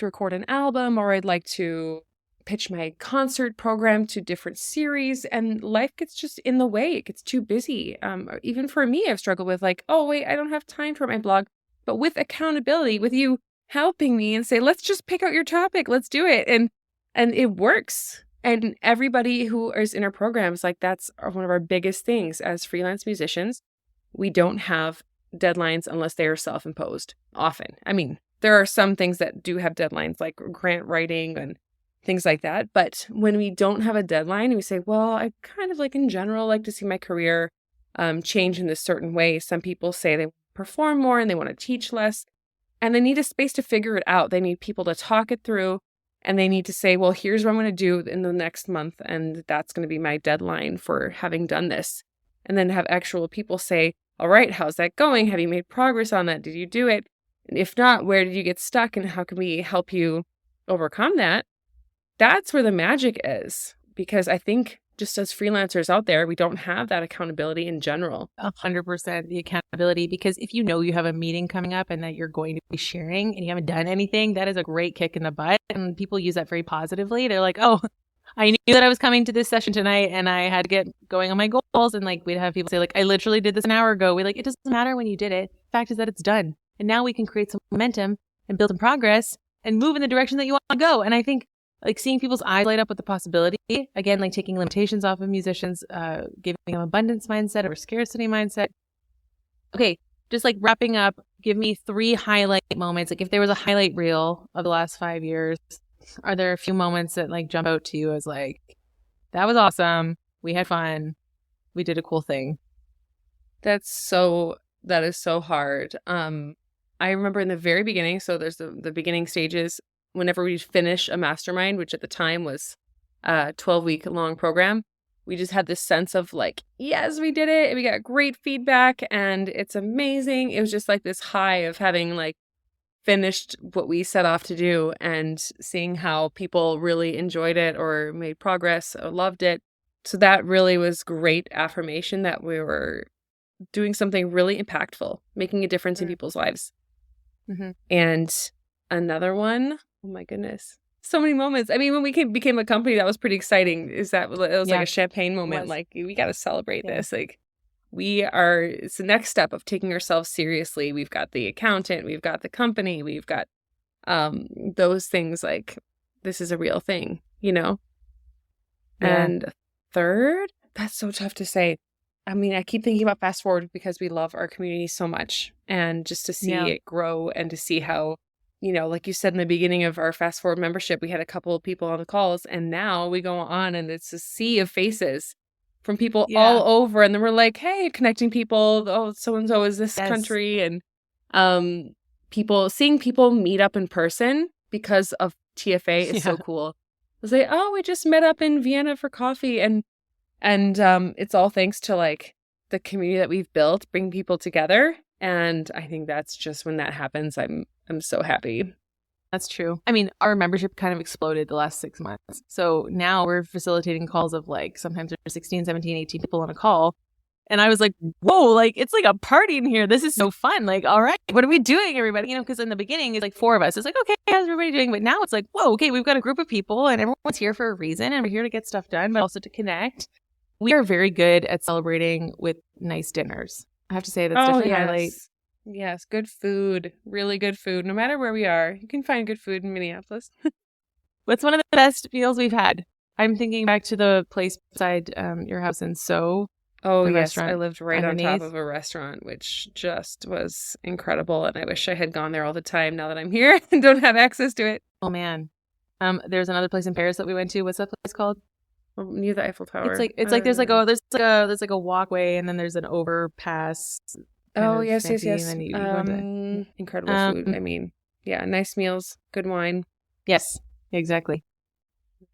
record an album, or I'd like to pitch my concert program to different series, and life gets just in the way. It gets too busy. Even for me, I've struggled with like, oh wait, I don't have time for my blog. But with accountability, with you helping me and say, let's just pick out your topic, let's do it. And it works. And everybody who is in our programs, like, that's one of our biggest things as freelance musicians. We don't have deadlines unless they are self-imposed often. I mean, there are some things that do have deadlines, like grant writing and things like that. But when we don't have a deadline, we say, well, I kind of like in general like to see my career change in this certain way. Some people say they perform more and they want to teach less, and they need a space to figure it out. They need people to talk it through, and they need to say, well, here's what I'm going to do in the next month, and that's going to be my deadline for having done this. And then have actual people say, all right, how's that going? Have you made progress on that? Did you do it? And if not, where did you get stuck, and how can we help you overcome that? That's where the magic is, because I think just as freelancers out there, we don't have that accountability in general. 100% the accountability, because if you know you have a meeting coming up and that you're going to be sharing and you haven't done anything, that is a great kick in the butt. And people use that very positively. They're like, oh, I knew that I was coming to this session tonight and I had to get going on my goals. And like, we'd have people say like, I literally did this an hour ago. It doesn't matter when you did it. The fact is that it's done. And now we can create some momentum and build some progress and move in the direction that you want to go. And I think like seeing people's eyes light up with the possibility, again, like taking limitations off of musicians, giving them abundance mindset or scarcity mindset. Okay, just like wrapping up, give me 3 highlight moments. Like if there was a highlight reel of the last 5 years, are there a few moments that like jump out to you as like, that was awesome, we had fun, we did a cool thing? That's so That is so hard. I remember in the very beginning, so there's the beginning stages, whenever we finish a mastermind, which at the time was a 12-week long program, we just had this sense of like, yes, we did it. And we got great feedback and it's amazing. It was just like this high of having like finished what we set off to do and seeing how people really enjoyed it or made progress or loved it. So that really was great affirmation that we were doing something really impactful, making a difference in people's lives. Mm-hmm. And another one, oh my goodness, so many moments. I mean, when we became a company, that was pretty exciting. It was like a champagne moment. Like, we got to celebrate this. Like, it's the next step of taking ourselves seriously. We've got the accountant, we've got the company, we've got those things. Like, this is a real thing, you know? Yeah. And third, that's so tough to say. I mean, I keep thinking about Fast Forward because we love our community so much, and just to see it grow and to see how, you know, like you said in the beginning of our Fast Forward membership, we had a couple of people on the calls, and now we go on and it's a sea of faces from people all over. And then we're like, hey, connecting people. Oh, so-and-so is this country. And seeing people meet up in person because of TFA is so cool. I was like, oh, we just met up in Vienna for coffee. And it's all thanks to like the community that we've built, bring people together. And I think that's just when that happens, I'm so happy. That's true. I mean, our membership kind of exploded the last 6 months. So now we're facilitating calls of like sometimes there's 16, 17, 18 people on a call. And I was like, whoa, like it's like a party in here. This is so fun. Like, all right, what are we doing, everybody? You know, because in the beginning it's like 4 of us. It's like, okay, how's everybody doing? But now it's like, whoa, okay, we've got a group of people and everyone's here for a reason. And we're here to get stuff done, but also to connect. We are very good at celebrating with nice dinners. I have to say that's definitely a highlight. Yes, good food, really good food. No matter where we are, you can find good food in Minneapolis. What's one of the best meals we've had? I'm thinking back to the place beside your house in So. Oh, yes. I lived right on top of a restaurant, which just was incredible. And I wish I had gone there all the time now that I'm here and don't have access to it. Oh, man. There's another place in Paris that we went to. What's that place called? Near the Eiffel Tower. It's like there's like a walkway and then there's an overpass. Oh, yes. Incredible food. I mean, yeah, nice meals, good wine. Yes, exactly.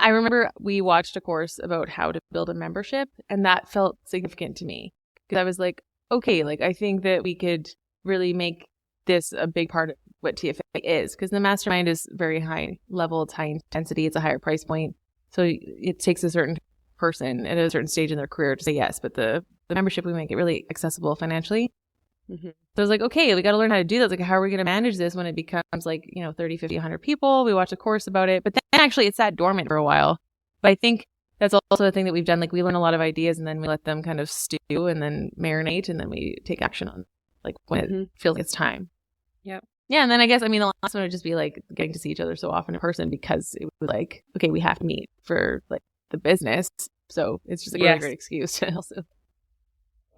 I remember we watched a course about how to build a membership, and that felt significant to me because I was like, okay, like I think that we could really make this a big part of what TFA is, because the mastermind is very high level, it's high intensity, it's a higher price point. So it takes a certain person at a certain stage in their career to say yes, but the membership, we make it really accessible financially. Mm-hmm. So I was like, okay, we got to learn how to do that. Like, how are we going to manage this when it becomes like, 30, 50, 100 people? We watch a course about it, but then actually it sat dormant for a while. But I think that's also a thing that we've done. Like, we learn a lot of ideas and then we let them kind of stew and then marinate and then we take action on like when it feels like it's time. Yep. Yeah. And then I guess, the last one would just be like getting to see each other so often in person, because it was like, okay, we have to meet for like the business. So it's just a really great excuse to also.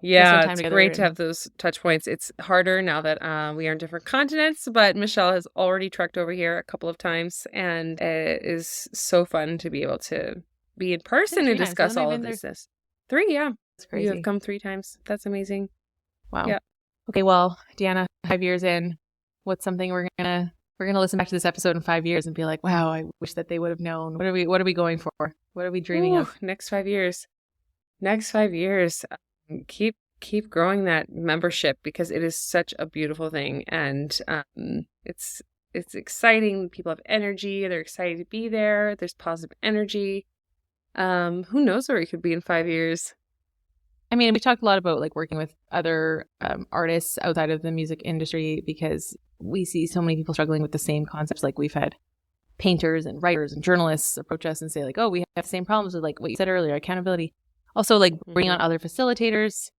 Yeah, it's great to have those touch points. It's harder now that we are in different continents, but Michelle has already trekked over here a couple of times, and it is so fun to be able to be in person and discuss all of this. 3, yeah. That's crazy. You have come 3 times. That's amazing. Wow. Yeah. Okay, well, Deanna, 5 years in, what's something we're gonna listen back to this episode in 5 years and be like, wow, I wish that they would have known. What are we going for? What are we dreaming of? Next 5 years. Keep growing that membership, because it is such a beautiful thing, and it's exciting. People have energy. They're excited to be there. There's positive energy. Who knows where we could be in 5 years? We talked a lot about like working with other artists outside of the music industry, because we see so many people struggling with the same concepts. Like, we've had painters and writers and journalists approach us and say like, oh, we have the same problems with like what you said earlier, accountability. Also, like bring on other facilitators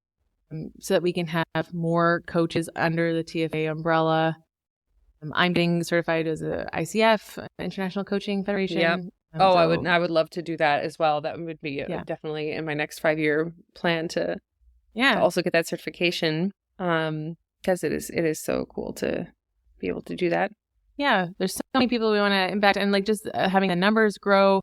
so that we can have more coaches under the TFA umbrella. I'm being certified as a ICF, International Coaching Federation. Yep. I would love to do that as well. That would be definitely in my next 5-year plan to also get that certification, because it is so cool to be able to do that. Yeah, there's so many people we want to impact, and like just having the numbers grow.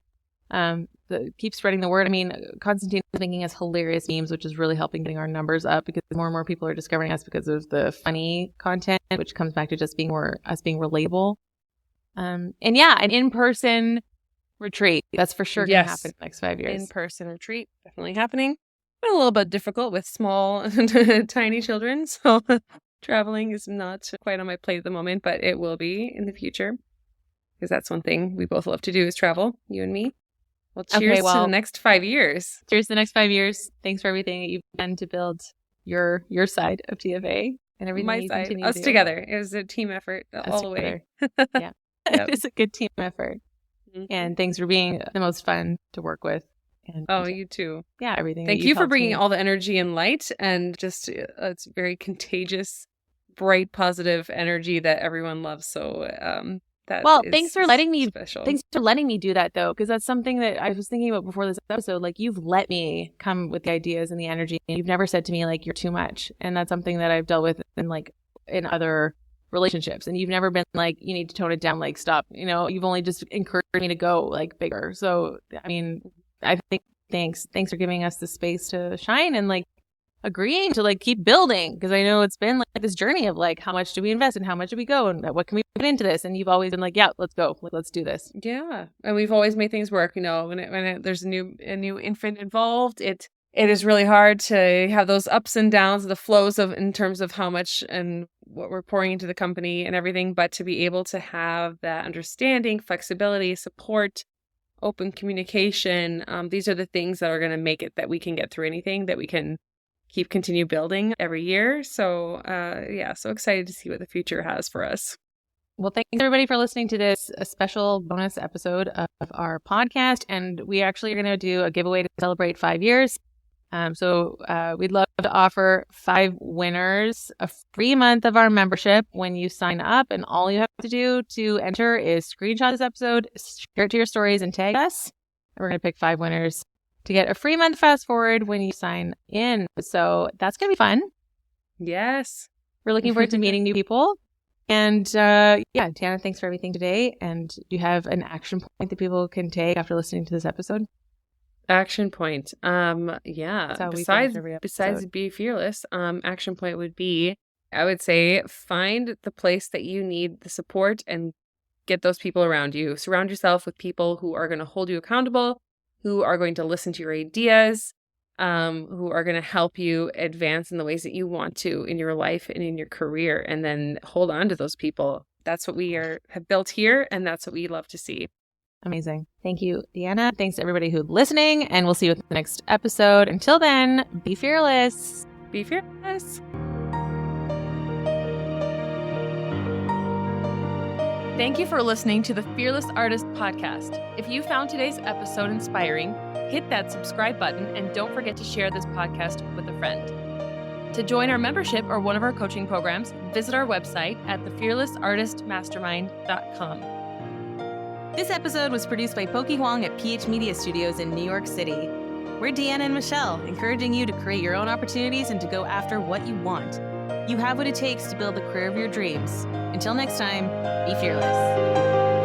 Keep spreading the word. I mean, Constantine is making us hilarious memes, which is really helping getting our numbers up because more and more people are discovering us because of the funny content, which comes back to just being us being relatable. And yeah, an in-person retreat. That's for sure going to happen in the next 5 years. In-person retreat, definitely happening. Been a little bit difficult with small, tiny children, so traveling is not quite on my plate at the moment, but it will be in the future because that's one thing we both love to do is travel, you and me. Well, cheers to the next 5 years. Cheers to the next 5 years. Thanks for everything that you've done to build your side of TFA and everything. My side, us together. It was a team effort all the way. Yeah, it's a good team effort. Mm-hmm. And thanks for being the most fun to work with. And you too. Yeah, everything. Thank you for bringing all the energy and light, and just it's very contagious, bright, positive energy that everyone loves. So thanks for letting me. Special. Thanks for letting me do that, though, because that's something that I was thinking about before this episode. Like, you've let me come with the ideas and the energy. And you've never said to me like you're too much, and that's something that I've dealt with in other relationships. And you've never been like you need to tone it down, like stop. You've only just encouraged me to go like bigger. So I mean, I think thanks for giving us the space to shine and like agreeing to like keep building, because I know it's been like this journey of like how much do we invest and how much do we go and what can we put into this, and you've always been like, yeah, let's go, let's do this. Yeah, and we've always made things work. When there's a new infant involved, it is really hard to have those ups and downs, the flows of in terms of how much and what we're pouring into the company and everything, but to be able to have that understanding, flexibility, support, open communication, these are the things that are going to make it that we can get through anything, that we can continue building every year. So so excited to see what the future has for us. Well, thanks everybody for listening to this special bonus episode of our podcast. And we actually are going to do a giveaway to celebrate 5 years. So we'd love to offer 5 winners a free month of our membership when you sign up. And all you have to do to enter is screenshot this episode, share it to your stories, and tag us. And we're going to pick 5 winners to get a free month fast forward when you sign in. So that's going to be fun. Yes. We're looking forward to meeting new people. And Tiana, thanks for everything today. And do you have an action point that people can take after listening to this episode? Action point. Besides be fearless, action point would be, I would say, find the place that you need the support and get those people around you. Surround yourself with people who are going to hold you accountable, who are going to listen to your ideas, who are going to help you advance in the ways that you want to in your life and in your career, and then hold on to those people. That's what we have built here, and that's what we love to see. Amazing. Thank you, Deanna. Thanks to everybody who's listening, and we'll see you with the next episode. Until then, be fearless. Be fearless. Thank you for listening to the Fearless Artist Podcast. If you found today's episode inspiring, hit that subscribe button and don't forget to share this podcast with a friend. To join our membership or one of our coaching programs, visit our website at thefearlessartistmastermind.com. This episode was produced by Pokey Huang at PH Media Studios in New York City. We're Deanna and Michelle, encouraging you to create your own opportunities and to go after what you want. You have what it takes to build the career of your dreams. Until next time, be fearless.